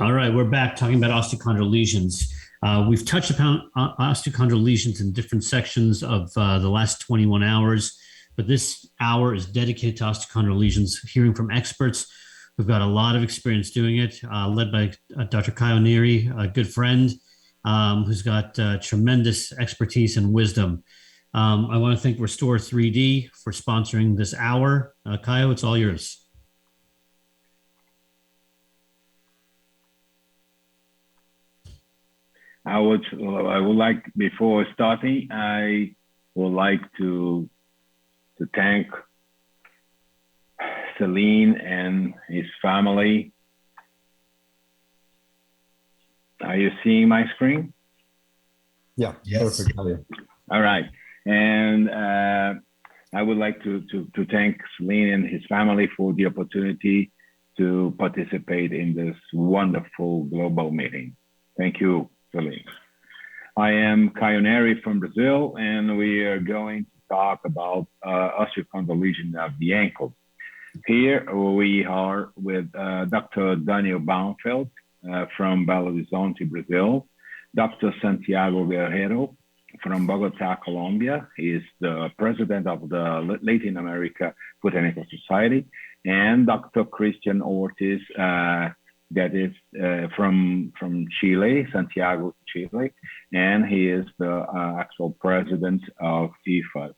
All right, we're back talking about osteochondral lesions. We've touched upon osteochondral lesions in different sections of the last 21 hours, but this hour is dedicated to osteochondral lesions, hearing from experts who've got a lot of experience doing it, led by Dr. Caio Nery, a good friend who's got tremendous expertise and wisdom. I want to thank Restore 3D for sponsoring this hour. Caio, it's all yours. I would like, before starting, I would like to thank Selene and his family. Are you seeing my screen? Yeah, yes. Perfect. All right. And I would like to thank Selene and his family for the opportunity to participate in this wonderful global meeting. Thank you, Selene. I am Caio Nery from Brazil, and we are going to talk about osteochondral lesion of the ankle. Here we are with Dr. Daniel Baumfeld from Belo Horizonte, Brazil, Dr. Santiago Guerrero from Bogota, Colombia. He is the president of the Latin America Foot and Ankle Society, and Dr. Cristian Ortiz, that is from Chile, Santiago, Chile, and he is the actual president of IFAS,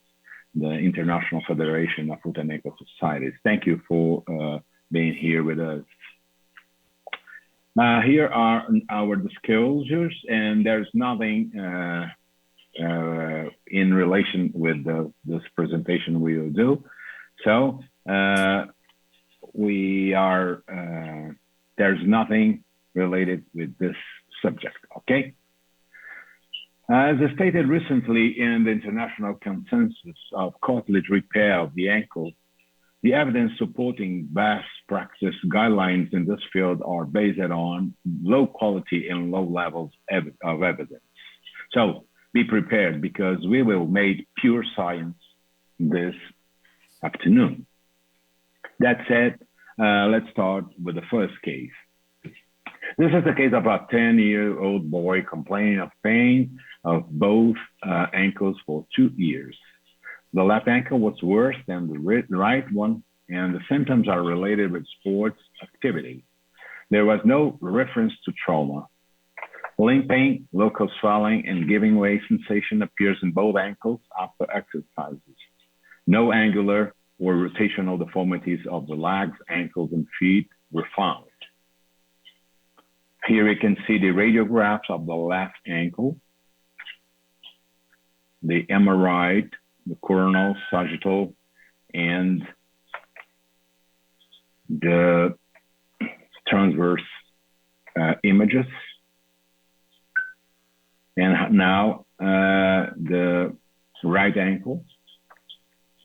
the International Federation of Foot and Ankle Societies. Thank you for being here with us. Here are our disclosures, and there's nothing in relation with this presentation we will do. So there's nothing related with this subject, okay? As stated recently in the International Consensus of Cartilage Repair of the Ankle, the evidence supporting best practice guidelines in this field are based on low quality and low levels of evidence. So be prepared, because we will make pure science this afternoon. That said, let's start with the first case. This is the case of a 10-year-old boy complaining of pain of both ankles for 2 years. The left ankle was worse than the right one, and the symptoms are related with sports activity. There was no reference to trauma. Limping, local swelling, and giving way sensation appears in both ankles after exercises. No angular or rotational deformities of the legs, ankles, and feet were found. Here you can see the radiographs of the left ankle, the MRI, the coronal, sagittal, and the transverse images. And now the right ankle,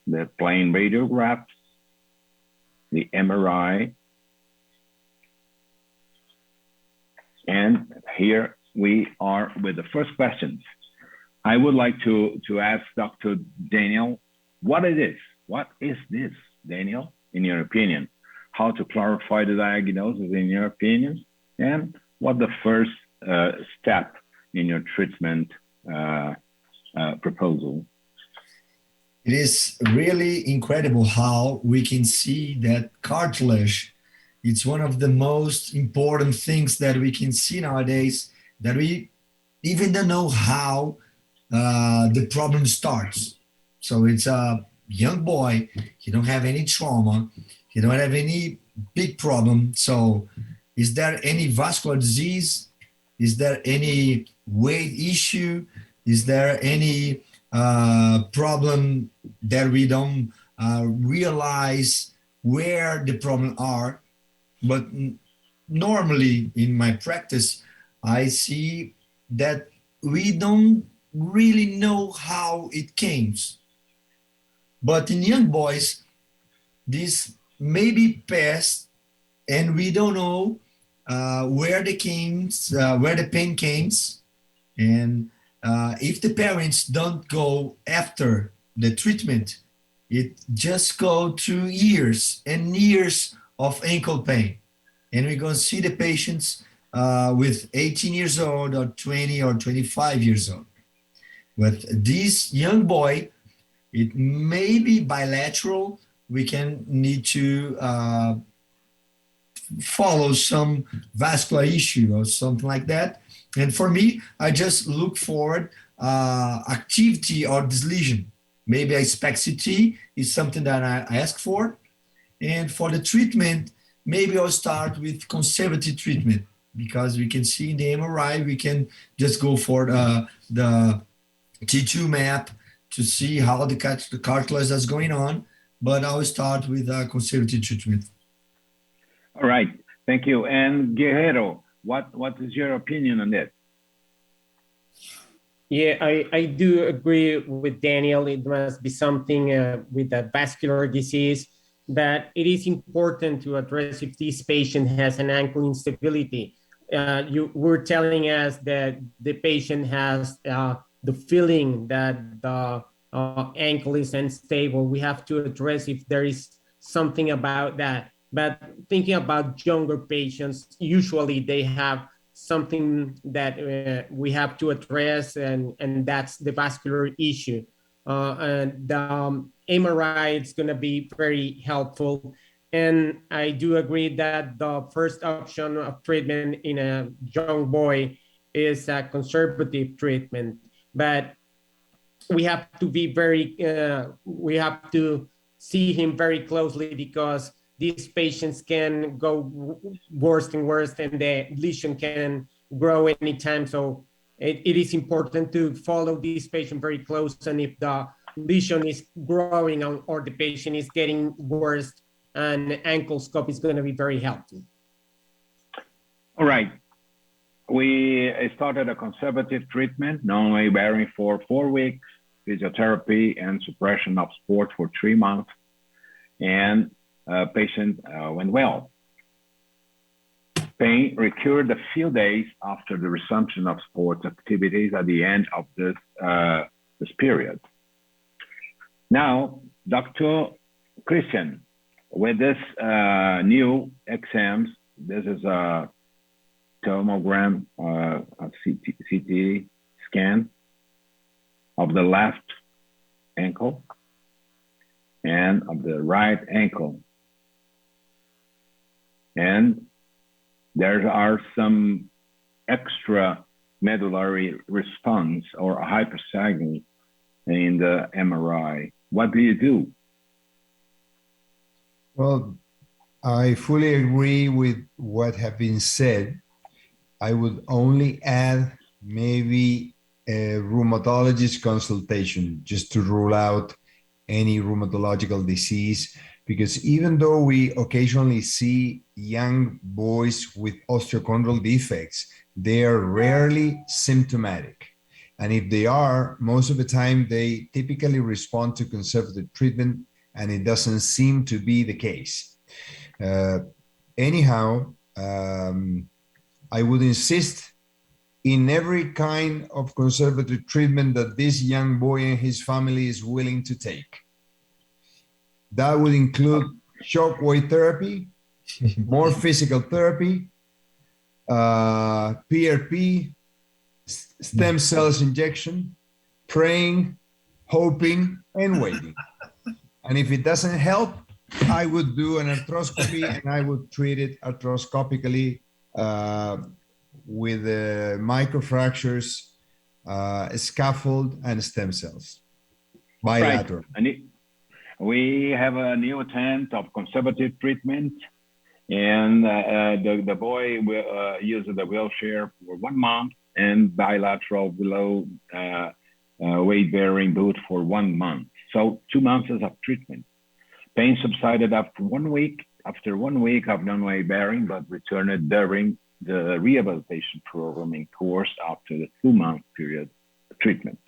the plain radiographs, the MRI, and here we are with the first questions. I would like to ask Dr. Daniel, what it is? What is this, Daniel, in your opinion? How to clarify the diagnosis in your opinion? And what the first step in your treatment proposal? It is really incredible how we can see that cartilage, it's one of the most important things that we can see nowadays, that we even don't know how the problem starts. So it's a young boy, he don't have any trauma, he don't have any big problem. So is there any vascular disease? Is there any weight issue? Is there any problem that we don't realize where the problems are? But normally in my practice, I see that we don't really know how it came. But in young boys, this may be past, and we don't know where the pain came, and if the parents don't go after the treatment, it just go to years and years of ankle pain, and we're going to see the patients with 18 years old or 20 or 25 years old. But this young boy, it may be bilateral. We can need to follow some vascular issue or something like that. And for me, I just look forward activity or this lesion. Maybe a SPECT-CT is something that I ask for. And for the treatment, maybe I'll start with conservative treatment because we can see in the MRI, we can just go for the T2 map to see how the cartilage is going on. But I'll start with conservative treatment. All right, thank you. And Guerrero, what is your opinion on this? Yeah, I do agree with Daniel. It must be something with a vascular disease, but it is important to address if this patient has an ankle instability. You were telling us that the patient has the feeling that the ankle is unstable. We have to address if there is something about that. But thinking about younger patients, usually they have something that we have to address, and that's the vascular issue. And the MRI is going to be very helpful. And I do agree that the first option of treatment in a young boy is a conservative treatment. But we have to be we have to see him very closely because these patients can go worse and worse, and the lesion can grow anytime. So it is important to follow this patient very close. And if the lesion is growing or the patient is getting worse, an ankle scope is going to be very helpful. All right. We started a conservative treatment, non-weight bearing for 4 weeks, physiotherapy and suppression of sport for 3 months. And patient went well. Pain recurred a few days after the resumption of sports activities at the end of this period. Now, Dr. Cristian, with this new exams, this is a tomogram, a CT scan of the left ankle and of the right ankle. And there are some extra medullary response or hypersagging in the MRI. What do you do? Well, I fully agree with what have been said. I would only add maybe a rheumatologist consultation just to rule out any rheumatological disease, because even though we occasionally see young boys with osteochondral defects, they are rarely symptomatic. And if they are, most of the time they typically respond to conservative treatment, and it doesn't seem to be the case. Anyhow, I would insist in every kind of conservative treatment that this young boy and his family is willing to take. That would include shockwave therapy, more physical therapy, PRP, stem cells injection, praying, hoping, and waiting. And if it doesn't help, I would do an arthroscopy, and I would treat it arthroscopically with microfractures, scaffold, and stem cells, bilateral. Right. We have a new attempt of conservative treatment, and the boy will use the wheelchair for 1 month and bilateral below weight-bearing boot for 1 month. So 2 months of treatment. Pain subsided after 1 week, of non-weight bearing, but returned during the rehabilitation programming course after the 2-month period of treatment.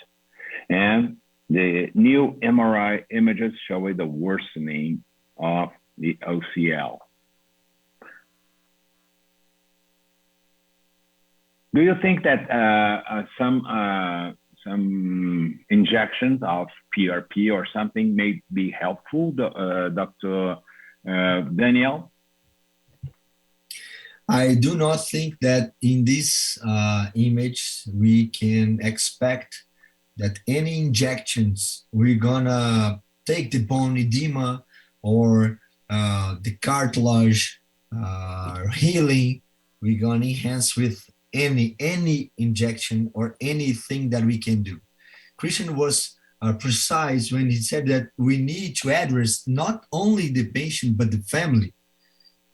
And the new MRI images show the worsening of the OCL. Do you think that some injections of PRP or something may be helpful, Dr. Daniel? I do not think that in this image we can expect that any injections we're gonna take the bone edema or the cartilage healing. We're gonna enhance with any injection or anything that we can do. Christian was precise when he said that we need to address not only the patient but the family,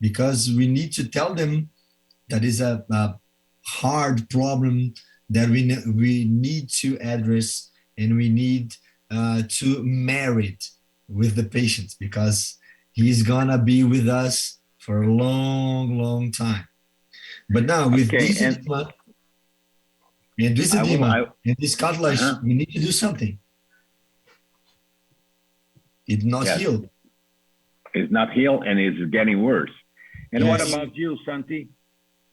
because we need to tell them that is a hard problem that we need to address, and we need to merit with the patient, because he's gonna be with us for a long time. But now with Okay, this and edema and this I will. edema and this cartilage, we need to do something. It's not Yes. healed. It's not healed and it's getting worse. And what Yes. about you, Santi?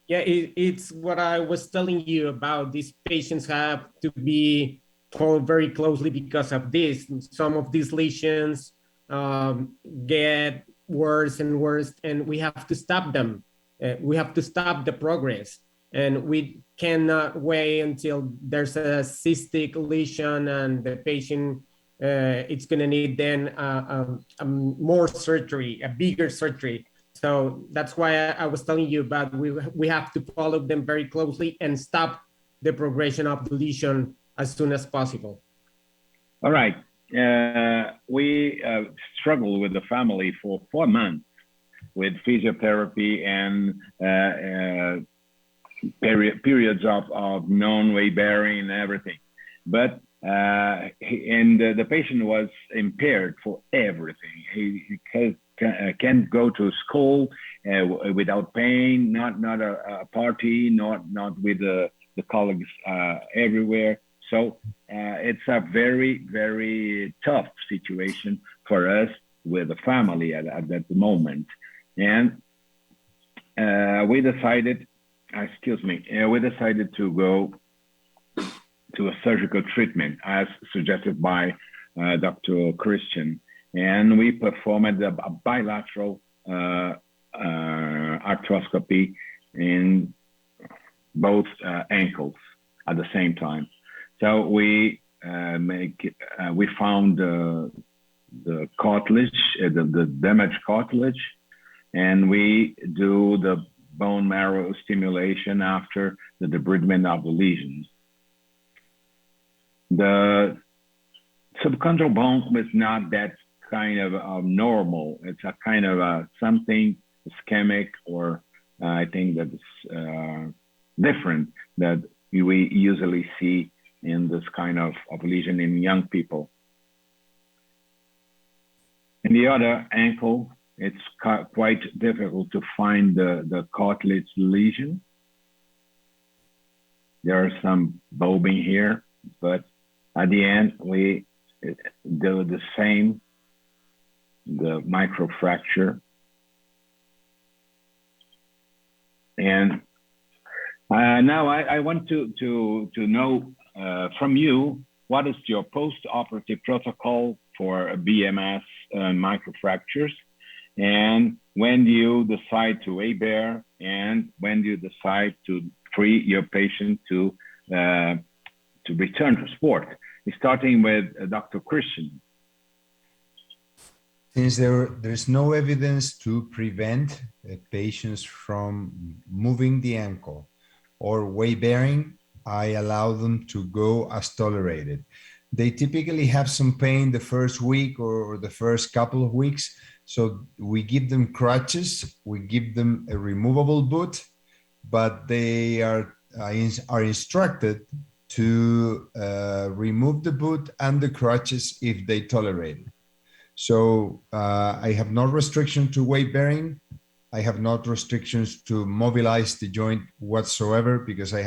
Yeah, it's what I was telling you about. These patients have to be followed very closely because of this. Some of these lesions get worse and worse, and we have to stop them. We have to stop the progress, and we cannot wait until there's a cystic lesion and the patient it's going to need then more surgery, a bigger surgery. So that's why I was telling you about we have to follow them very closely and stop the progression of the lesion as soon as possible. All right. We struggled with the family for 4 months with physiotherapy and periods of non-weight bearing and everything. But the patient was impaired for everything. He can't go to school without pain, not a party, not with the colleagues everywhere. So it's a very, very tough situation for us with the family at that moment. And we decided to go to a surgical treatment as suggested by Dr. Cristian. And we performed a bilateral arthroscopy in both ankles at the same time. So we found the cartilage, the damaged cartilage, and we do the bone marrow stimulation after the debridement of the lesions. The subchondral bone was not that kind of normal. It's a kind of something ischemic, or I think that's different that we usually see in this kind of lesion in young people. In the other ankle, it's quite difficult to find the cartilage lesion. There are some bulbing here, but at the end, we do the same, the microfracture. And now I want to know from you, what is your post-operative protocol for BMS microfractures? And when do you decide to weight bear? And when do you decide to free your patient to return to sport? Starting with Dr. Cristian. Since there's no evidence to prevent patients from moving the ankle or weight bearing, I allow them to go as tolerated. They typically have some pain the first week or the first couple of weeks. So we give them crutches, we give them a removable boot, but they are instructed to remove the boot and the crutches if they tolerate it. So I have no restriction to weight bearing. I have not restrictions to mobilize the joint whatsoever, because I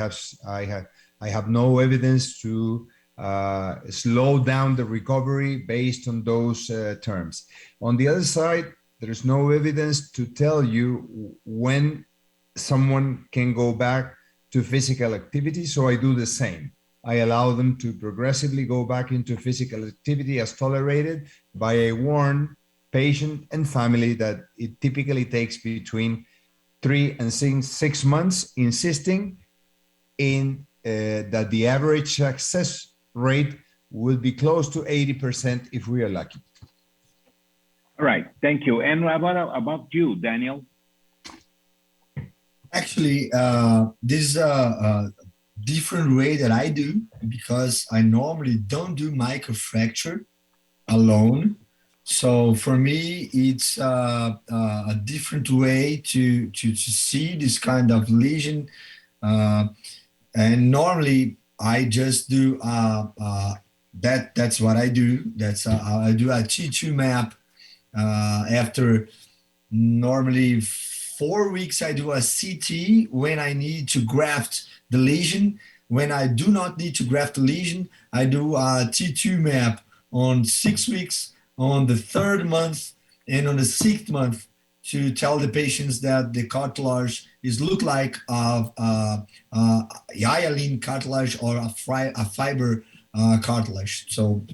have no evidence to slow down the recovery based on those terms. On the other side, there's no evidence to tell you when someone can go back to physical activity, so I do the same. I allow them to progressively go back into physical activity as tolerated by a warned patient and family that it typically takes between 3 and 6 months, insisting in that the average success rate will be close to 80% if we are lucky. All right, thank you. And about you, Daniel? Actually, this is a different way that I do, because I normally don't do microfracture alone. So for me, it's a different way to see this kind of lesion. And normally I just do that's what I do. That's I do a T2 map after normally 4 weeks. I do a CT when I need to graft the lesion. When I do not need to graft the lesion, I do a T2 map on 6 weeks, on the third month, and on the sixth month, to tell the patients that the cartilage is look like a hyaline cartilage or a fiber cartilage. So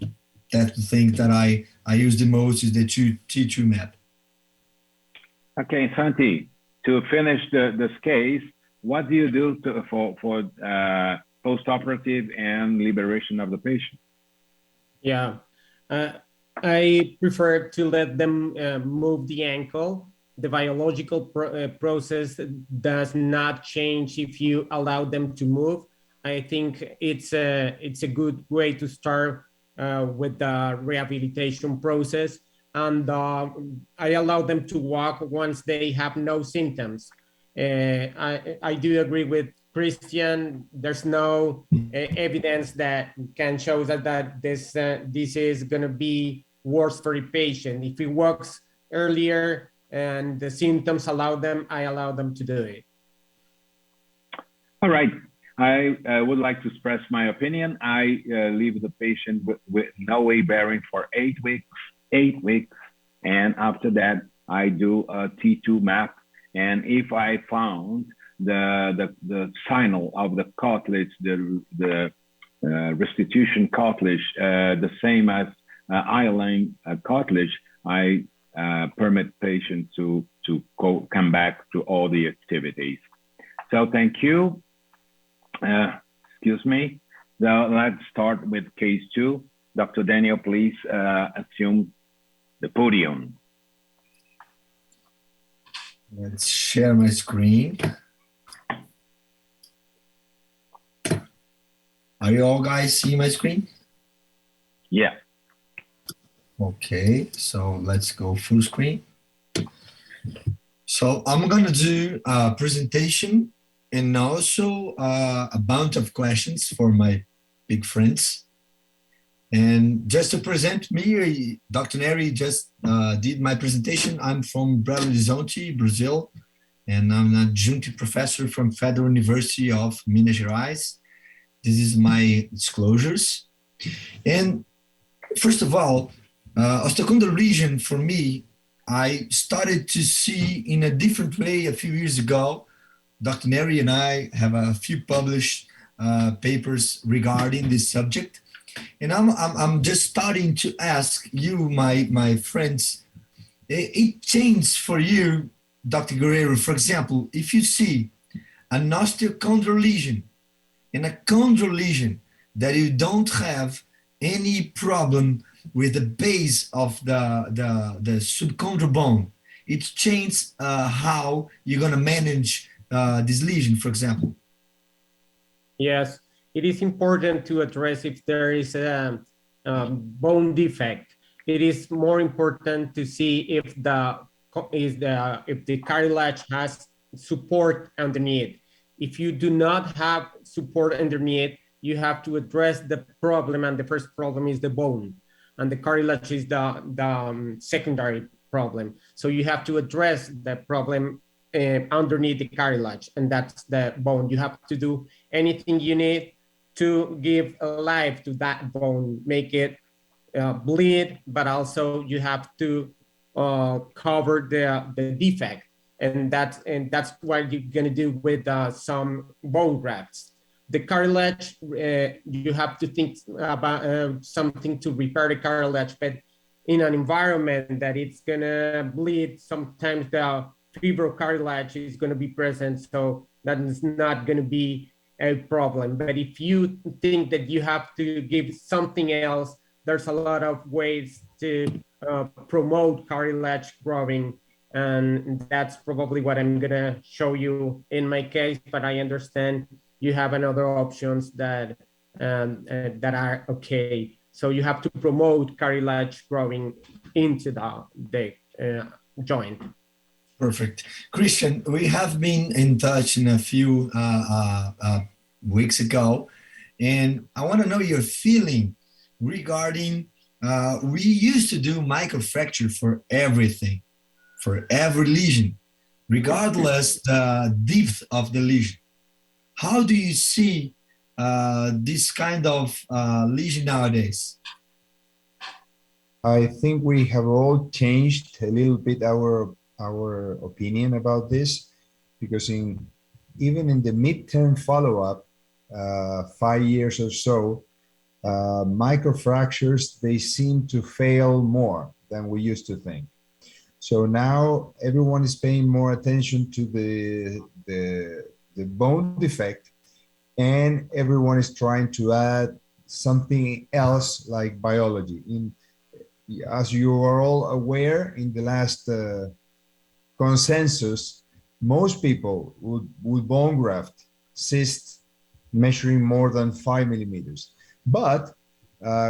that's the thing that I use the most, is the T2 map. Okay, Santi, to finish this case, what do you do for post-operative and liberation of the patient? Yeah, I prefer to let them move the ankle. The biological process does not change if you allow them to move. I think it's a good way to start with the rehabilitation process. And I allow them to walk once they have no symptoms. I do agree with Cristian. There's no evidence that can show that this is going to be worse for the patient. If it works earlier and the symptoms allow them, I allow them to do it. All right. I would like to express my opinion. I leave the patient with no weight bearing for 8 weeks. And after that, I do a T2 map. And if I found the signal of the cartilage, the restitution cartilage, the same as hyaline cartilage, I permit patients to come back to all the activities. So thank you. Excuse me. Now let's start with case 2. Dr. Daniel, please assume the podium. Let's share my screen. Are you all guys seeing my screen? Yeah. Okay, so let's go full screen. So I'm gonna do a presentation and also a bunch of questions for my big friends. And just to present me, Dr. Nery just did my presentation. I'm from Belo Horizonte, Brazil, and I'm an adjunct professor from Federal University of Minas Gerais. This is my disclosures. And first of all, osteochondral lesion for me, I started to see in a different way a few years ago. Dr. Nery and I have a few published papers regarding this subject. And I'm just starting to ask you, my friends, it changed for you, Dr. Guerrero, for example, if you see an osteochondral lesion and a chondral lesion that you don't have any problem with the base of the subchondral bone, it changes how you're going to manage this lesion, for example. Yes, it is important to address if there is a bone defect. It is more important to see if the cartilage has support underneath. If you do not have support underneath, you have to address the problem, and the first problem is the bone, and the cartilage is the secondary problem. So you have to address the problem underneath the cartilage, and that's the bone. You have to do anything you need to give life to that bone, make it bleed, but also you have to cover the defect, and that's what you're gonna do with some bone grafts. The cartilage, you have to think about something to repair the cartilage, but in an environment that it's gonna bleed, sometimes the fibrocartilage is going to be present, so that is not going to be a problem. But if you think that you have to give something else, there's a lot of ways to promote cartilage growing, and that's probably what I'm going to show you in my case. But I understand you have another options that that are okay. So you have to promote cartilage growing into the joint. Perfect. Cristian, we have been in touch in a few weeks ago, and I want to know your feeling regarding, we used to do microfracture for everything, for every lesion, regardless the depth of the lesion. How do you see this kind of lesion nowadays? I think we have all changed a little bit our opinion about this, because even in the midterm follow-up, 5 years or so, microfractures, they seem to fail more than we used to think. So now everyone is paying more attention to the bone defect, and everyone is trying to add something else like biology. As you are all aware, in the last consensus, most people would bone graft cysts measuring more than 5 millimeters. But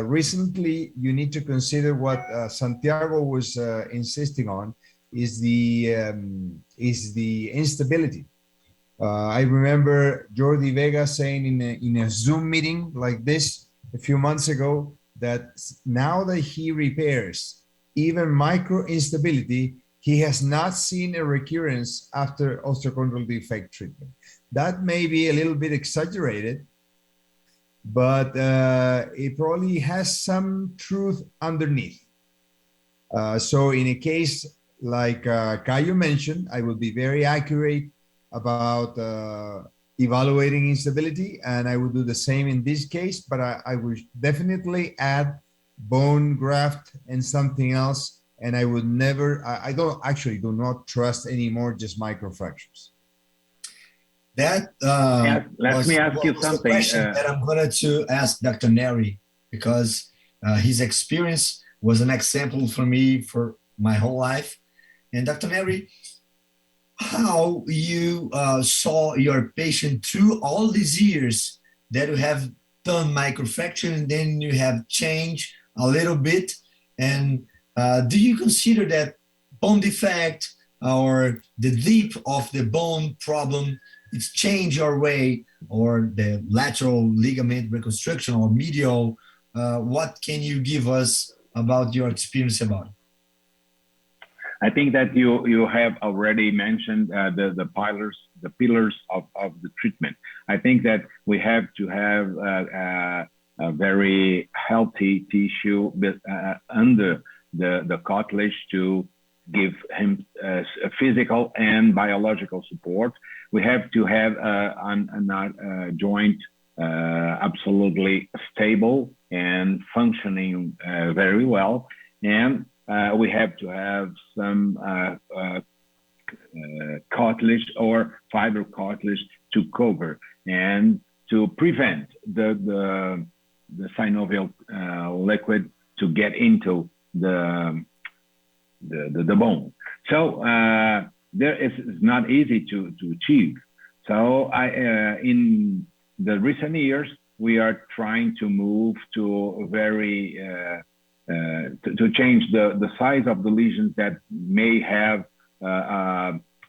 recently, you need to consider what Santiago was insisting on is the instability. I remember Jordi Vega saying in a Zoom meeting like this a few months ago that now that he repairs even micro instability, he has not seen a recurrence after osteochondral defect treatment. That may be a little bit exaggerated, but it probably has some truth underneath. So in a case like Caio mentioned, I will be very accurate about evaluating instability, and I will do the same in this case, but I would definitely add bone graft and something else, and I would never, I do not trust anymore just microfractures. Let me ask you something. Question that I'm going to ask Dr. Nery, because his experience was an example for me for my whole life. And Dr. Nery, how you saw your patient through all these years that you have done microfracture, and then you have changed a little bit. And do you consider that bone defect or the deep of the bone problem, it's changed your way, or the lateral ligament reconstruction or medial? What can you give us about your experience about it? I think that you have already mentioned the pillars of the treatment. I think that we have to have a very healthy tissue under the cartilage to give him physical and biological support. We have to have a joint absolutely stable and functioning very well, and we have to have some cartilage or fiber cartilage to cover and to prevent the synovial liquid to get into the bone. So it's not easy to achieve. So in the recent years, we are trying to move to very to change the size of the lesions that may have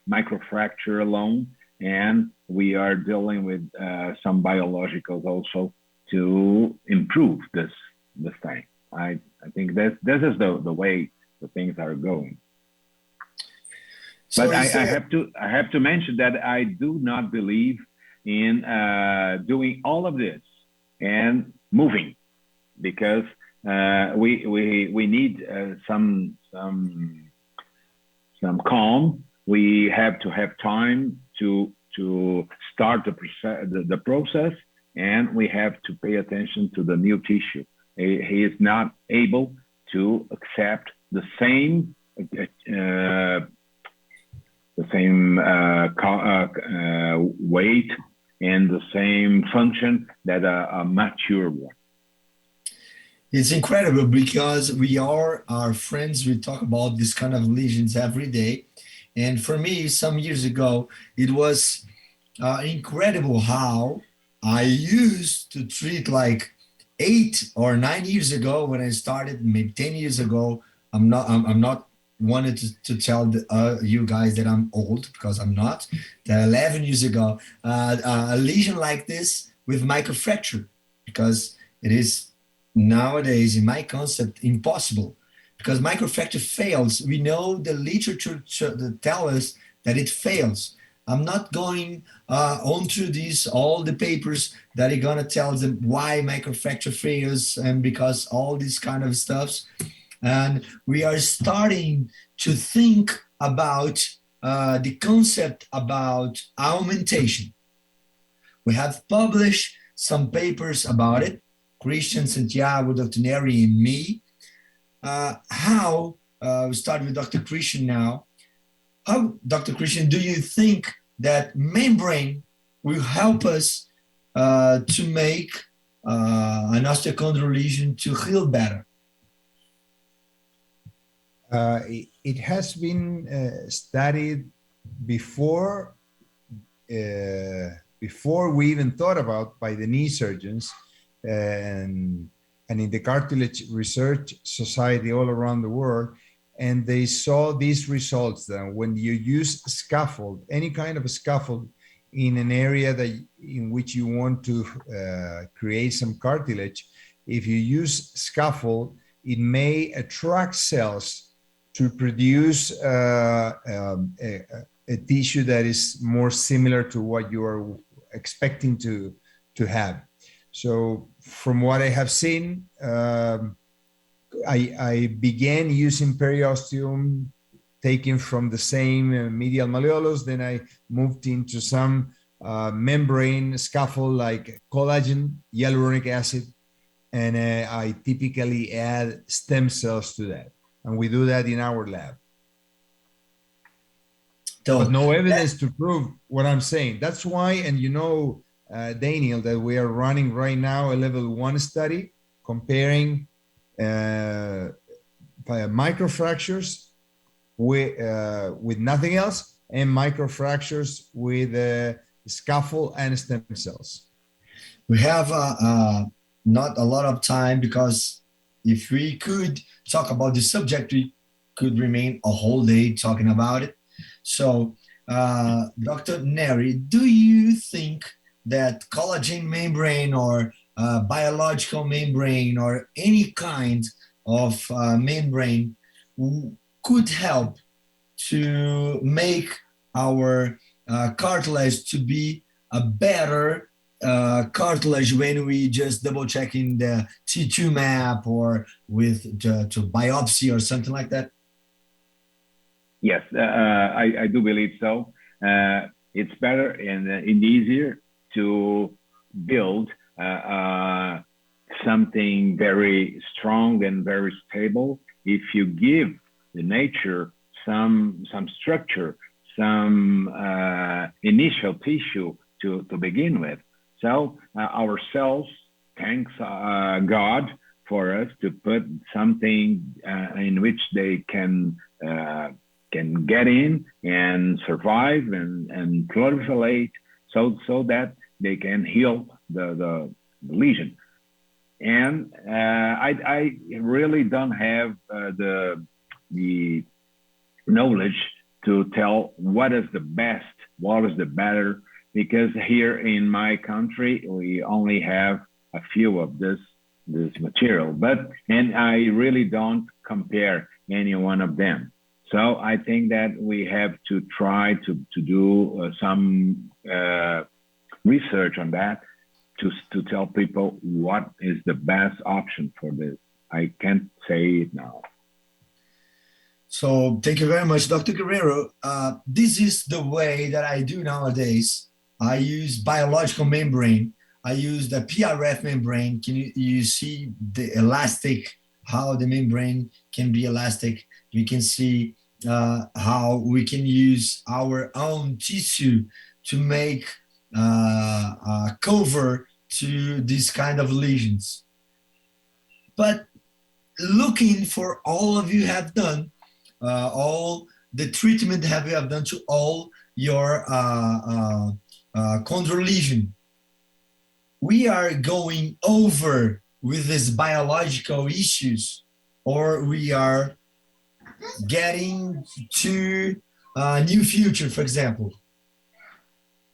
microfracture alone, and we are dealing with some biologicals also to improve this thing. I think this is the way the things are going. So but I have to mention that I do not believe in doing all of this and moving, because we need some calm. We have to have time to start the process, and we have to pay attention to the new tissue. He is not able to accept the same weight and the same function that a mature one. It's incredible because we are our friends. We talk about this kind of lesions every day. And for me, some years ago, it was incredible how I used to treat like 8 or 9 years ago when I started, maybe 10 years ago. I'm not wanted to tell you guys that I'm old because I'm not. That 11 years ago, a lesion like this with microfracture, because it is nowadays, in my concept, impossible because microfracture fails. We know the literature tell us that it fails. I'm not going on through these, all the papers that are going to tell them why microfracture fails and because all these kind of stuffs. And we are starting to think about the concept about augmentation. We have published some papers about it, Cristian, Santiago, Dr. Nery, and me. We start with Dr. Cristian now. How, Dr. Cristian, do you think that membrane will help us to make an osteochondral lesion to heal better? It has been studied before we even thought about by the knee surgeons and in the cartilage research society all around the world. And they saw these results that when you use scaffold, any kind of a scaffold in an area in which you want to create some cartilage, if you use scaffold, it may attract cells to produce a tissue that is more similar to what you are expecting to have. So from what I have seen, I began using periosteum taken from the same medial malleolus. Then I moved into some membrane scaffold like collagen, hyaluronic acid, and I typically add stem cells to that. And we do that in our lab. But no evidence to prove what I'm saying. That's why, and you know, Daniel, that we are running right now a level 1 study comparing microfractures with nothing else and microfractures with scaffold and stem cells. We have not a lot of time because if we could talk about the subject, we could remain a whole day talking about it. So, Dr. Nery, do you think that collagen membrane or biological membrane or any kind of membrane could help to make our cartilage to be a better cartilage when we just double checking the T2 map or with to biopsy or something like that? Yes, I do believe so. It's better and easier to build something very strong and very stable if you give the nature some structure, some initial tissue to begin with. So our cells, thanks God for us to put something in which they can get in and survive and proliferate, so that they can heal the lesion. And I really don't have the knowledge to tell what is the best, what is the better, because here in my country we only have a few of this material, and I really don't compare any one of them. So I think that we have to try to do some research on that to tell people what is the best option for this. I can't say it now. So thank you very much, Dr. Guerrero. This is the way that I do nowadays. I use biological membrane. I use the PRF membrane. Can you see the elastic, how the membrane can be elastic? You can see how we can use our own tissue to make a cover to this kind of lesions. But looking for all of you have done, all the treatment have you have done to all your chondral lesion. We are going over with these biological issues, or we are getting to a new future, for example.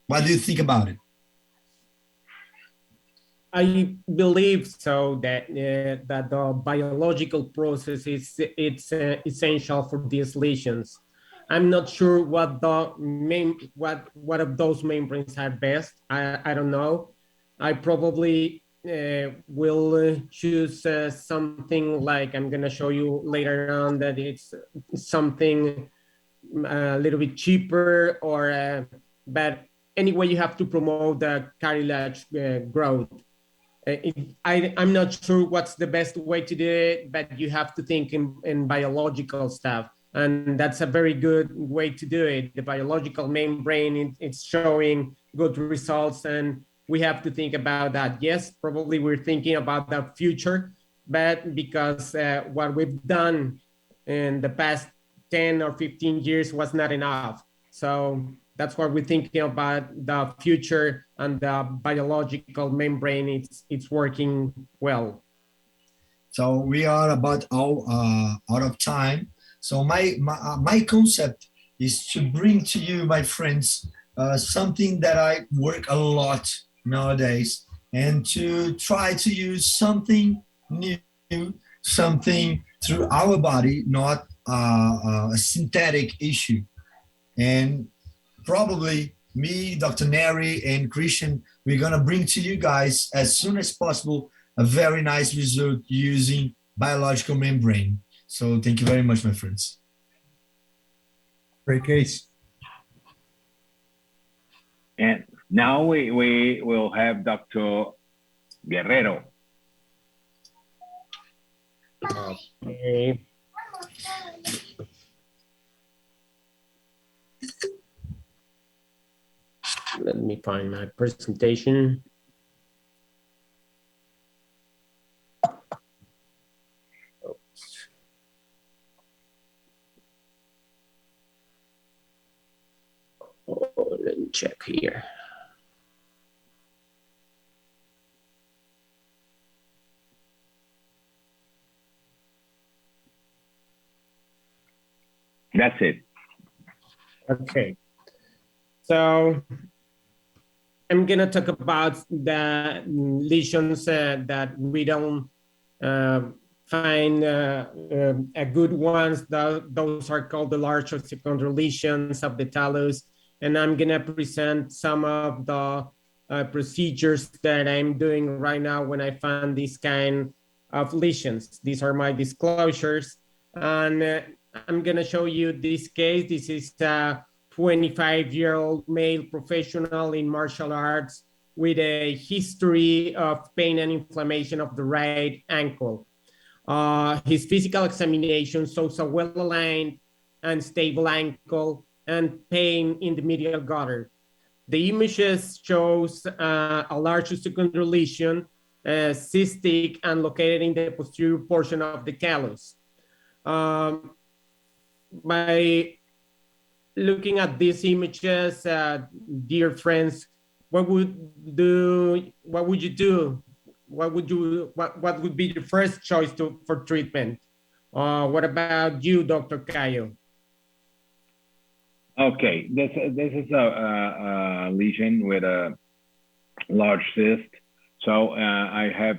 What do you think about it? I believe so that that the biological process is essential for these lesions. I'm not sure what of those membranes are best. I don't know. I probably will choose something like I'm gonna show you later on that it's something a little bit cheaper, or but anyway, you have to promote the cartilage growth. I'm not sure what's the best way to do it, but you have to think in biological stuff. And that's a very good way to do it. The biological membrane, it's showing good results, and we have to think about that. Yes, probably we're thinking about the future, but because what we've done in the past 10 or 15 years was not enough. So that's what we're thinking about the future, and the biological membrane, it's working well. So we are about out of time. So my concept is to bring to you, my friends, something that I work a lot nowadays, and to try to use something new, something through our body, not a synthetic issue. And probably me, Dr. Nery, and Cristian, we're going to bring to you guys as soon as possible a very nice result using biological membrane. So thank you very much, my friends. Great case. And now we will have Dr. Guerrero. Okay. Let me find my presentation. Oops. Oh, let me check here. That's it. Okay. So I'm gonna talk about the lesions that we don't find a good ones. Those are called the large osteochondral lesions of the talus. And I'm gonna present some of the procedures that I'm doing right now when I find this kind of lesions. These are my disclosures. And I'm gonna show you this case. This is a 25-year-old male professional in martial arts with a history of pain and inflammation of the right ankle. His physical examination shows a well-aligned and stable ankle and pain in the medial gutter. The images shows a large osteochondral lesion, cystic and located in the posterior portion of the callus. By looking at these images, dear friends, what would you do? What would be the first choice for treatment? What about you, Dr. Caio? Okay, this is a lesion with a large cyst. So I have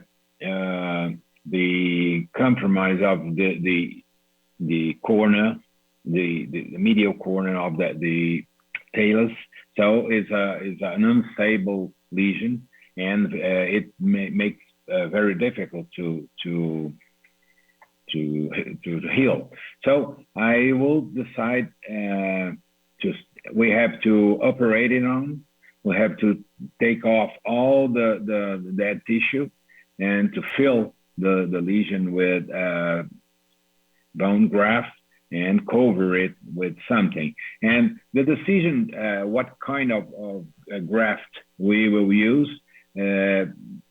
the compromise of the corner, the medial corner of the talus. So it's an unstable lesion, and it makes very difficult to heal. So I will decide we have to operate it on. We have to take off all the dead tissue and to fill the lesion with bone graft. and cover it with something. And the decision, what kind of graft we will use,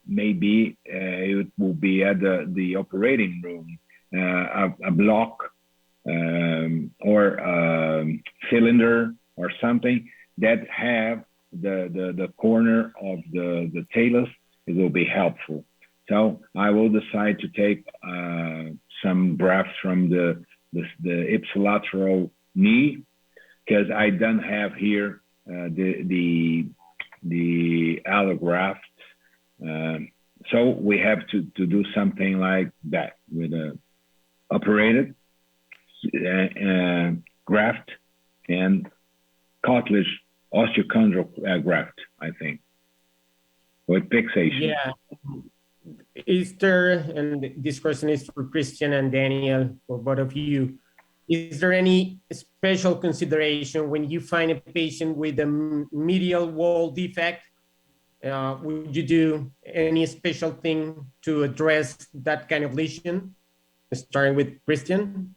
maybe it will be at the operating room, a block or cylinder or something that have the corner of the talus. It will be helpful. So I will decide to take some grafts from the ipsilateral knee, because I don't have here the allograft. So we have to do something like that with a operated graft and cartilage osteochondral graft, I think, with fixation. Yeah. Is there, and this question is for Cristian and Daniel, for both of you, is there any special consideration when you find a patient with a medial wall defect? Would you do any special thing to address that kind of lesion? Starting with Cristian.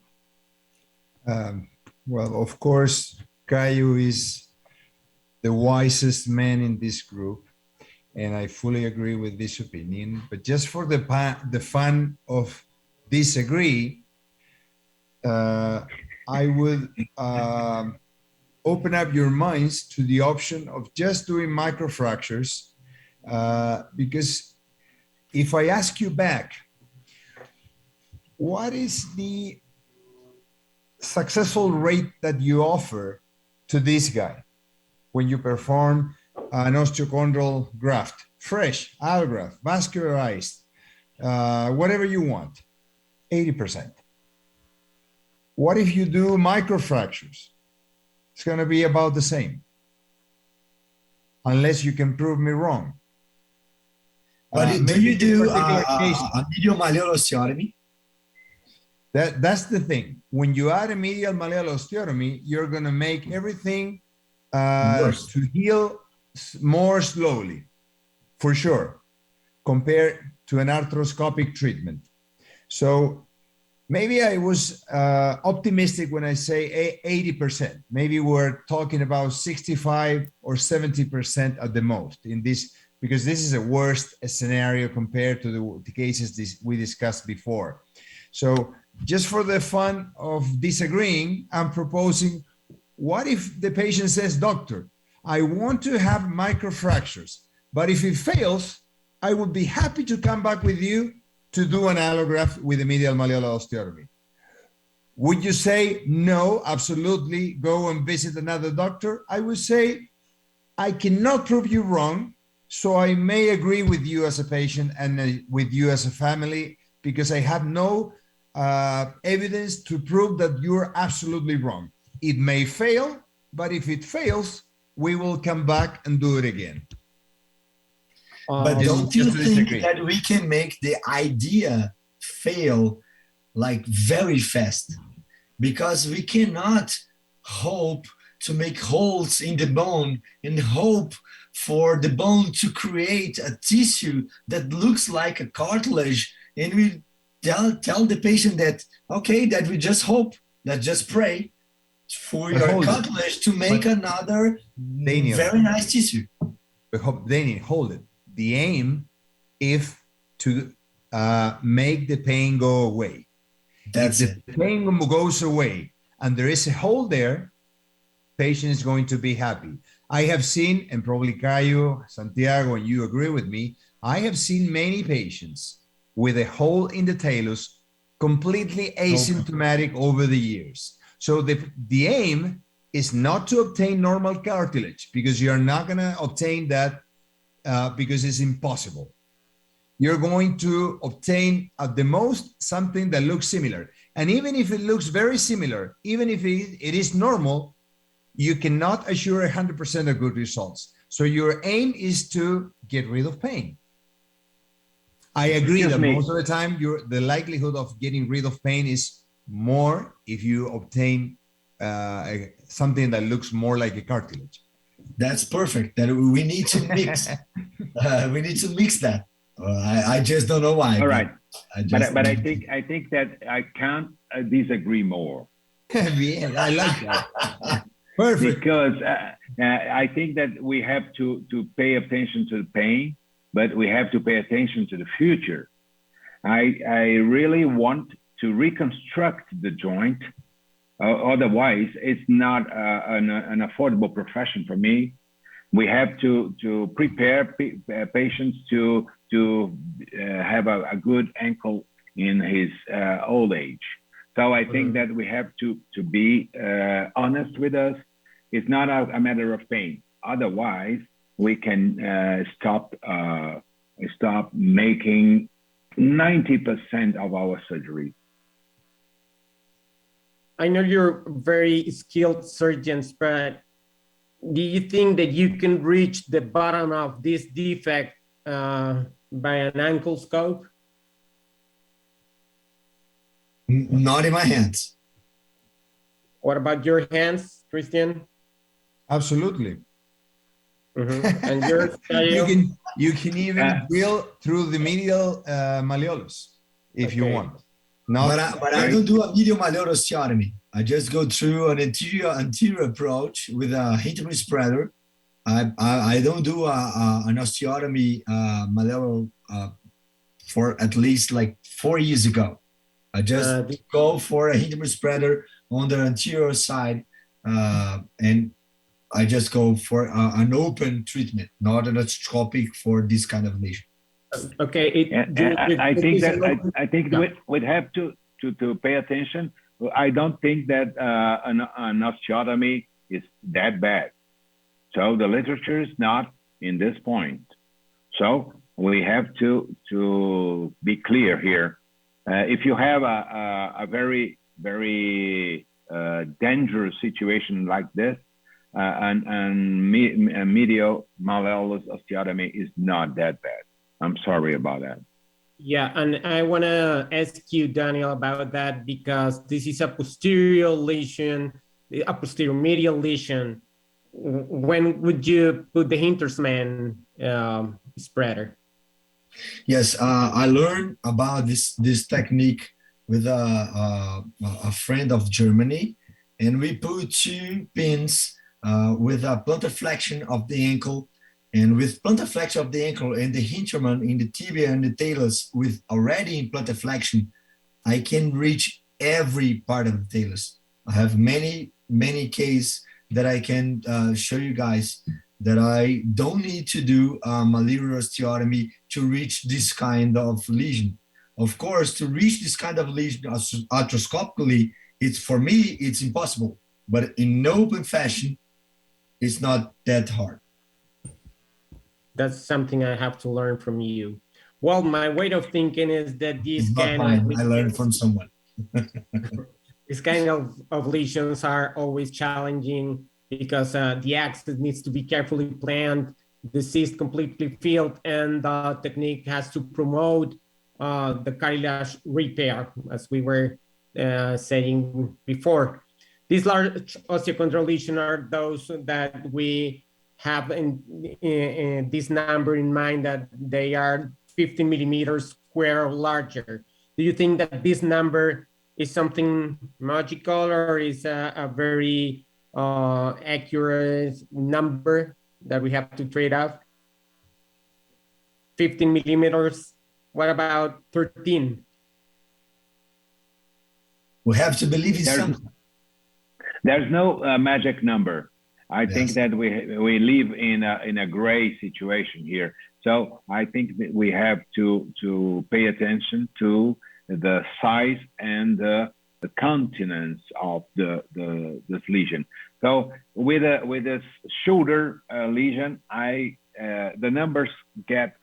Well, of course, Caio is the wisest man in this group, and I fully agree with this opinion. But just for the fun of disagree, I would open up your minds to the option of just doing microfractures, because if I ask you back, what is the successful rate that you offer to this guy when you perform an osteochondral graft, fresh, allograft, vascularized, whatever you want? 80%. What if you do microfractures? It's going to be about the same, unless you can prove me wrong. But do you do a medial malleolar osteotomy? That's the thing. When you add a medial malleolar osteotomy, you're going to make everything to heal more slowly, for sure, compared to an arthroscopic treatment. So maybe I was optimistic when I say 80%. Maybe we're talking about 65 or 70% at the most in this, because this is a worst scenario compared to the cases we discussed before. So just for the fun of disagreeing, I'm proposing, what if the patient says, doctor, I want to have microfractures, but if it fails, I would be happy to come back with you to do an allograft with a medial malleolar osteotomy. Would you say, no, absolutely, go and visit another doctor? I would say, I cannot prove you wrong, so I may agree with you as a patient and with you as a family, because I have no evidence to prove that you're absolutely wrong. It may fail, but if it fails, we will come back and do it again. But don't you think that we can make the idea fail like very fast? Because we cannot hope to make holes in the bone and hope for the bone to create a tissue that looks like a cartilage, and we tell the patient that, okay, that we just hope, that just pray for your cartilage to make another very nice tissue. Daniel, hold it. The aim is to make the pain go away. That's if the pain goes away and there is a hole there, patient is going to be happy. I have seen, and probably Caio, Santiago, and you agree with me, I have seen many patients with a hole in the talus, completely asymptomatic over the years. So the aim is not to obtain normal cartilage, because you're not going to obtain that because it's impossible. You're going to obtain at the most something that looks similar. And even if it looks very similar, even if it is normal, you cannot assure 100% of good results. So your aim is to get rid of pain. I agree that most of the time, the likelihood of getting rid of pain is more if you obtain something that looks more like a cartilage. That's perfect. That we need to mix. We need to mix that. I just don't know why. All right, but I think that I can't disagree more. Bien, I like that. Perfect. Because I think that we have to pay attention to the pain, but we have to pay attention to the future. I really want to reconstruct the joint. Otherwise, it's not an affordable profession for me. We have to prepare patients to have a good ankle in his old age. So I think that we have to be honest with us. It's not a matter of pain. Otherwise, we can stop making 90% of our surgery. I know you're very skilled surgeons, but do you think that you can reach the bottom of this defect by an ankle scope? Not in my hands. What about your hands, Cristian? Absolutely. And yours, Caio? You can even drill through the medial malleolus if you want. But I don't do a medial malleolus osteotomy. I just go through an anterior approach with a hinterland spreader. I don't do an osteotomy malleolus for at least like 4 years ago. I just go for a hinterland spreader on the anterior side, and I just go for an open treatment, not an endoscopic for this kind of lesion. Okay. I think we'd have to pay attention. I don't think that an osteotomy is that bad. So the literature is not in this point. So we have to be clear here. If you have a very, very dangerous situation like this, and medial malleolus osteotomy is not that bad. I'm sorry about that. Yeah, and I want to ask you, Daniel, about that because this is a posterior lesion, a posterior medial lesion. When would you put the hinterland spreader? Yes, I learned about this technique with a friend of Germany, and we put 2 pins with a plantar flexion of the ankle, and with plantar flexion of the ankle and the hinterland in the tibia and the talus with already in plantar flexion, I can reach every part of the talus. I have many cases that I can show you guys that I don't need to do malleolar osteotomy to reach this kind of lesion. Of course, to reach this kind of lesion arthroscopically, for me, it's impossible. But in open fashion, it's not that hard. That's something I have to learn from you. Well, my way of thinking is that these kind of I learned from someone. These kind of lesions are always challenging because the access needs to be carefully planned, the cyst completely filled, and the technique has to promote the cartilage repair, as we were saying before. These large osteochondral lesions are those that we have in this number in mind, that they are 15 millimeters square or larger. Do you think that this number is something magical, or is a very accurate number that we have to trade off? 15 millimeters. What about 13? We have to believe in something. There's no magic number. I think that we live in a gray situation here. So I think that we have to pay attention to the size and the continence of this lesion. So with a shoulder lesion, the numbers get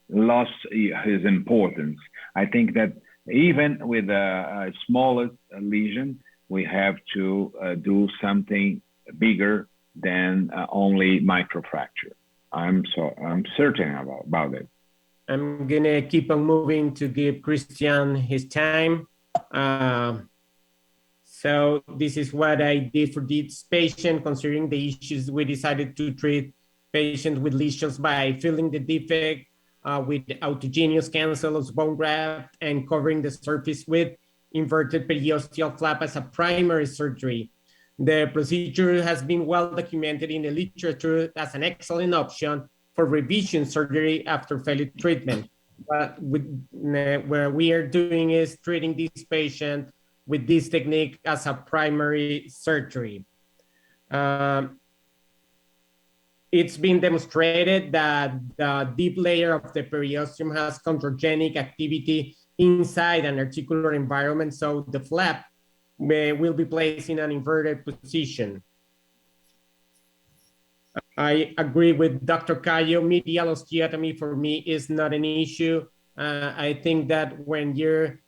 lost his importance. I think that even with a smallest lesion, we have to do something bigger than only microfracture. I'm certain about it. I'm gonna keep on moving to give Cristian his time. So this is what I did for this patient. Considering the issues, we decided to treat patients with lesions by filling the defect with autogenous cancellous bone graft and covering the surface with inverted periosteal flap as a primary surgery. The procedure has been well documented in the literature as an excellent option for revision surgery after failed treatment. But where we are doing is treating this patient with this technique as a primary surgery. It's been demonstrated that the deep layer of the periosteum has chondrogenic activity inside an articular environment, so the flap will be placed in an inverted position. I agree with Dr. Caio. Medial osteotomy for me is not an issue. I think that when you're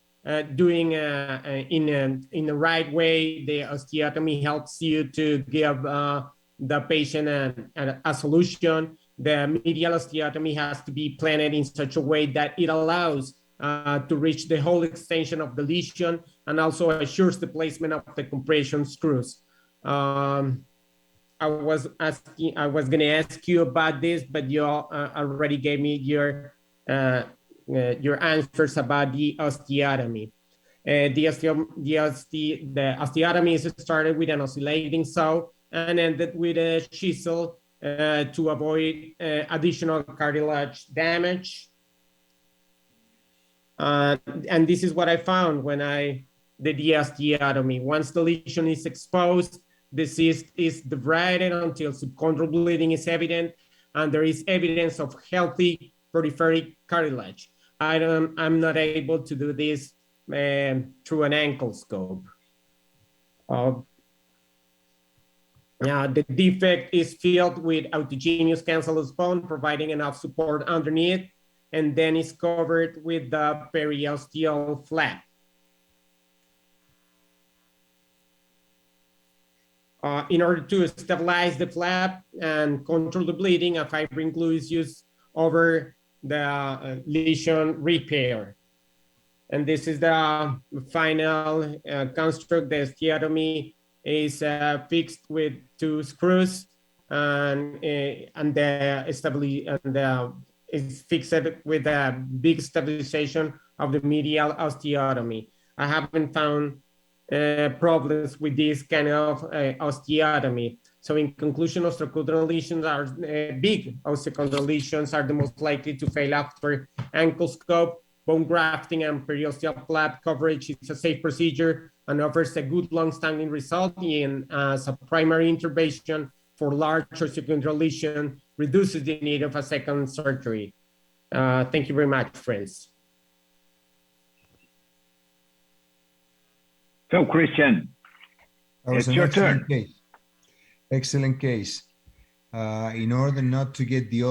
doing in the right way, the osteotomy helps you to give the patient a solution. The medial osteotomy has to be planned in such a way that it allows to reach the whole extension of the lesion and also assures the placement of the compression screws. I was going to ask you about this, but you already gave me your answers about the osteotomy. The osteotomy is started with an oscillating saw and ended with a chisel to avoid additional cartilage damage. And this is what I found when I did the osteotomy. Once the lesion is exposed, the cyst is debrided until subchondral bleeding is evident, and there is evidence of healthy peripheral cartilage. I'm not able to do this through an ankle scope. The defect is filled with autogenous cancellous bone, providing enough support underneath, and then is covered with the periosteal flap. In order to stabilize the flap and control the bleeding, a fibrin glue is used over the lesion repair. And this is the final construct. The osteotomy is fixed with 2 screws, and is fixed with a big stabilization of the medial osteotomy. I haven't found problems with this kind of osteotomy. So in conclusion, osteochondral lesions are big osteochondral lesions are the most likely to fail after ankle scope. Bone grafting and periosteal flap coverage is a safe procedure and offers a good long-standing result in as a primary intervention for large osteochondral lesion, reduces the need of a second surgery. Thank you very much, friends. So, Cristian, it's your turn. Excellent case. In order not to get the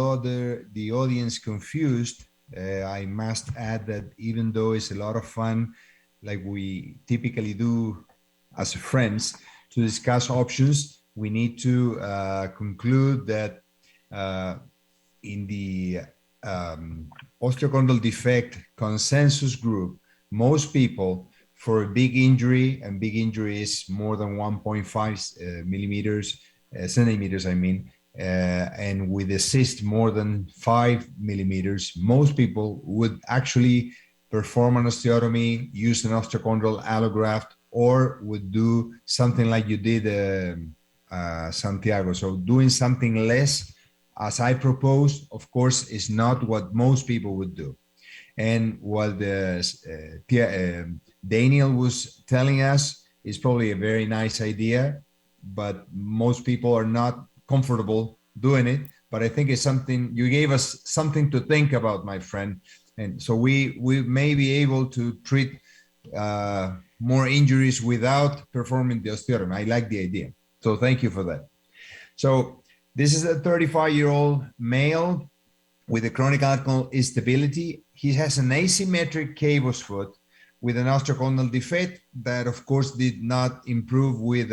audience confused, I must add that even though it's a lot of fun, like we typically do as friends, to discuss options, we need to conclude that in the osteochondral defect consensus group, most people for a big injury, and big injury is more than 1.5 centimeters, I mean, and with a cyst more than 5 millimeters, most people would actually perform an osteotomy, use an osteochondral allograft, or would do something like you did, Santiago. So doing something less, as I propose, of course, is not what most people would do. And what Daniel was telling us is probably a very nice idea, but most people are not comfortable doing it. But I think it's something, you gave us something to think about, my friend. And so we may be able to treat more injuries without performing the osteotomy. I like the idea. So thank you for that. So this is a 35-year-old male with a chronic ankle instability. He has an asymmetric cavus foot with an osteochondral defect that, of course, did not improve with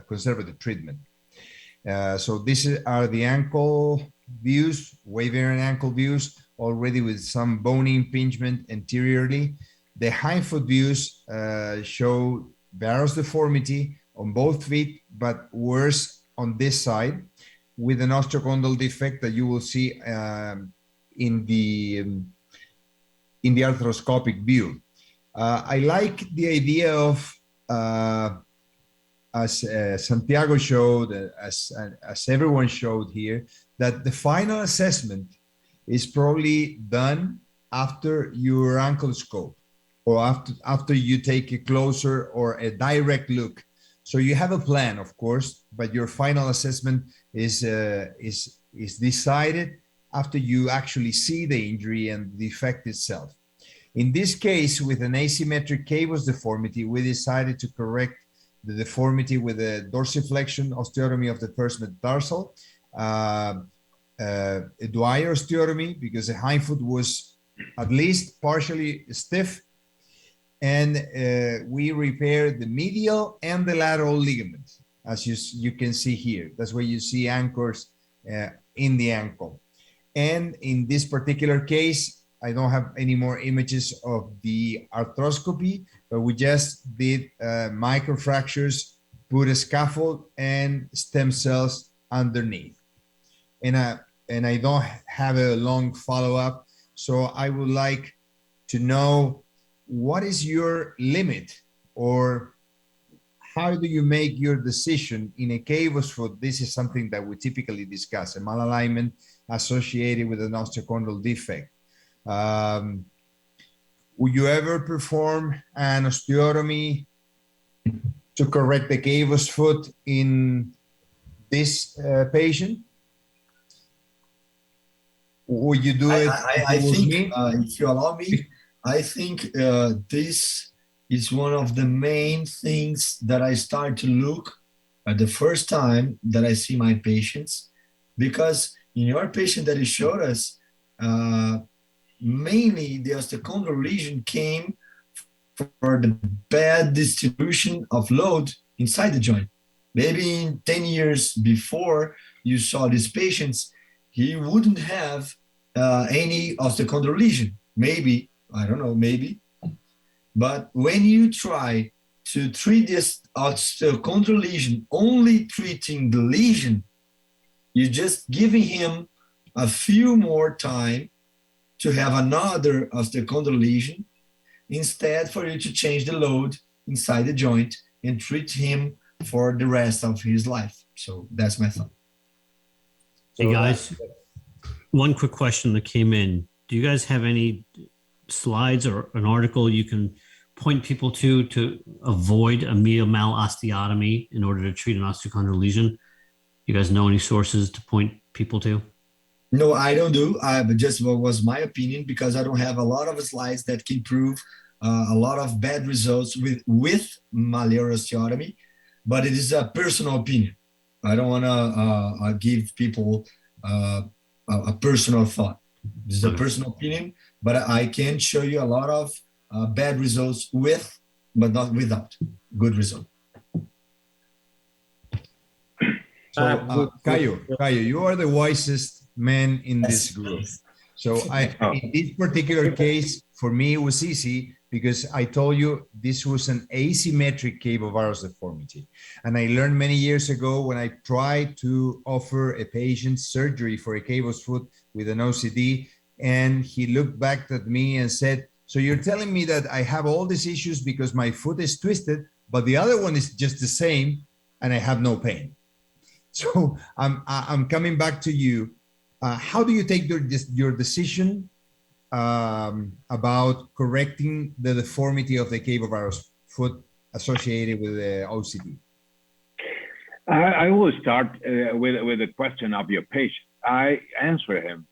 conservative treatment. So these are the ankle views, Waverian ankle views, already with some bony impingement anteriorly. The hindfoot views show varus deformity on both feet, but worse on this side, with an osteochondral defect that you will see in the arthroscopic view. I like the idea of, as Santiago showed, as everyone showed here, that the final assessment is probably done after your ankle scope, or after you take a closer or a direct look. So you have a plan, of course, but your final assessment is decided after you actually see the injury and the defect itself. In this case, with an asymmetric cavus deformity, we decided to correct the deformity with a dorsiflexion osteotomy of the first metatarsal, a Dwyer osteotomy because the hindfoot was at least partially stiff, and we repaired the medial and the lateral ligaments, as you can see here. That's where you see anchors in the ankle. And in this particular case, I don't have any more images of the arthroscopy, but we just did microfractures, put a scaffold and stem cells underneath. And I don't have a long follow-up, so I would like to know, what is your limit, or how do you make your decision in a cavus foot? This is something that we typically discuss, a malalignment associated with an osteochondral defect. Would you ever perform an osteotomy to correct the cavus foot in this patient? Would you do it? I think, if you allow me, I think this is one of the main things that I start to look at the first time that I see my patients, because in your patient that you showed us, mainly the osteochondral lesion came for the bad distribution of load inside the joint. Maybe in 10 years before you saw these patients, he wouldn't have any osteochondral lesion. Maybe, I don't know, maybe. But when you try to treat this osteochondral lesion, only treating the lesion, you're just giving him a few more time to have another osteochondral lesion, instead for you to change the load inside the joint and treat him for the rest of his life. So that's my thought. Hey guys, one quick question that came in. Do you guys have any slides or an article you can point people to avoid a medial osteotomy in order to treat an osteochondral lesion? You guys know any sources to point people to? No, I don't do. Just what was my opinion, because I don't have a lot of slides that can prove a lot of bad results with malleolar osteotomy, but it is a personal opinion. I don't want to give people a personal thought. This is a personal opinion, but I can show you a lot of bad results with, but not without, good result. So, Caio, you are the wisest man in this group. So in this particular case, for me, it was easy because I told you this was an asymmetric cavo-varus deformity. And I learned many years ago when I tried to offer a patient surgery for a cavus foot with an OCD, and he looked back at me and said, so you're telling me that I have all these issues because my foot is twisted, but the other one is just the same and I have no pain. So I'm coming back to you. How do you take your decision about correcting the deformity of the cavo-varus foot associated with the OCD? I will start with a question of your patient. I answer him.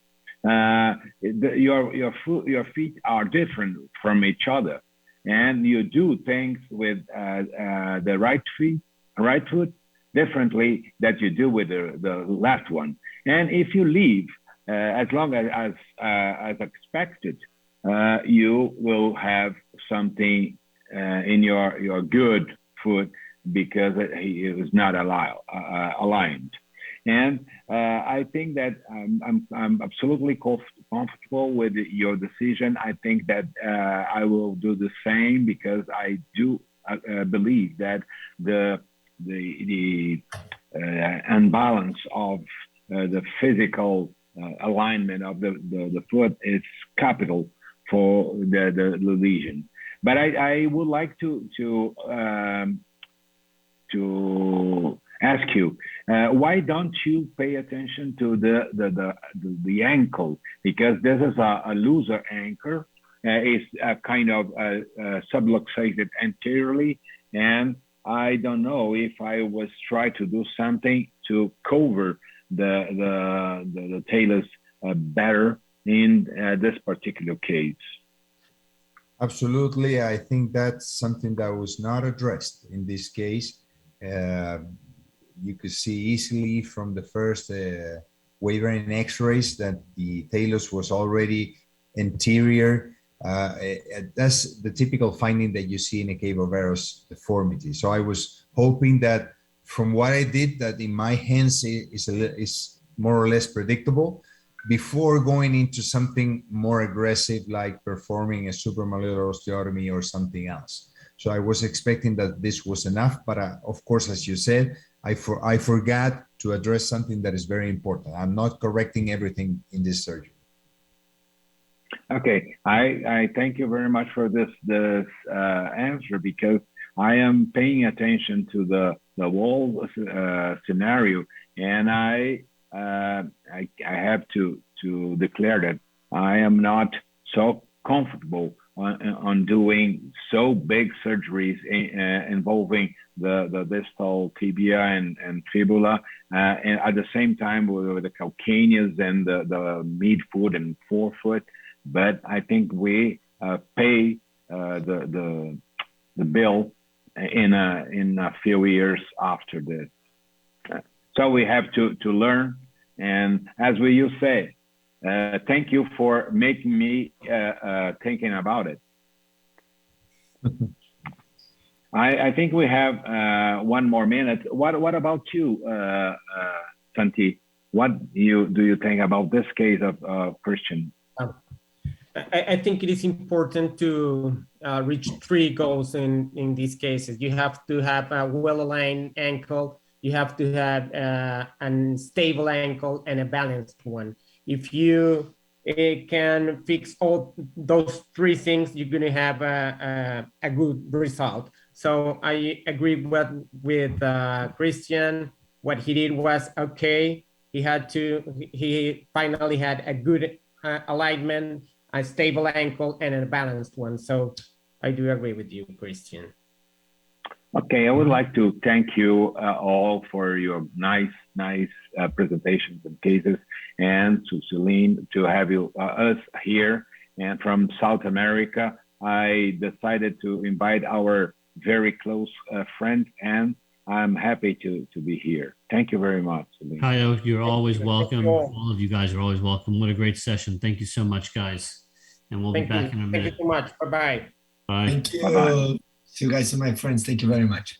Your feet are different from each other, and you do things with the right foot differently that you do with the left one. And if you leave as long as expected, you will have something in your good foot because it was not aligned. And I think that I'm absolutely comfortable with your decision. I think that I will do the same because I do believe that the unbalance of the physical alignment of the foot is capital for the lesion. But I would like to ask you, why don't you pay attention to the ankle? Because this is a looser ankle. It's a kind of subluxated anteriorly, and I don't know if I was try to do something to cover the talus better in this particular case. Absolutely. I think that's something that was not addressed in this case. You could see easily from the first wavering x-rays that the talus was already anterior. That's the typical finding that you see in a cavo-varus deformity. So I was hoping that from what I did, that in my hands is more or less predictable before going into something more aggressive, like performing a supramalleolar osteotomy or something else. So I was expecting that this was enough, but of course, as you said, I forgot to address something that is very important. I'm not correcting everything in this surgery. Okay, I thank you very much for this answer, because I am paying attention to the whole scenario, and I have to declare that I am not so comfortable on doing so big surgeries involving the distal tibia and fibula, and at the same time with the calcaneus and the midfoot and forefoot. But I think we pay the bill in a few years after this. So we have to learn, and as we used to say, thank you for making me thinking about it. I think we have 1 more minute. What about you, Santi? What do you think about this case of Cristian? I think it is important to reach 3 goals in these cases. You have to have a well-aligned ankle, you have to have a stable ankle, and a balanced one. If you can fix all those 3 things, you're going to have a good result. So I agree with Cristian. What he did was okay. He finally had a good alignment, a stable ankle, and a balanced one. So I do agree with you, Cristian. Okay, I would like to thank you all for your nice presentations and cases, and to Selene to have us here. And from South America, I decided to invite our very close friend, and I'm happy to be here. Thank you very much, Selene. Caio, you're always welcome. All of you guys are always welcome. What a great session. Thank you so much, guys. And we'll be back in a minute. Thank you so much. Bye-bye. Bye. Thank you. Bye-bye. See you guys, my friends. Thank you very much.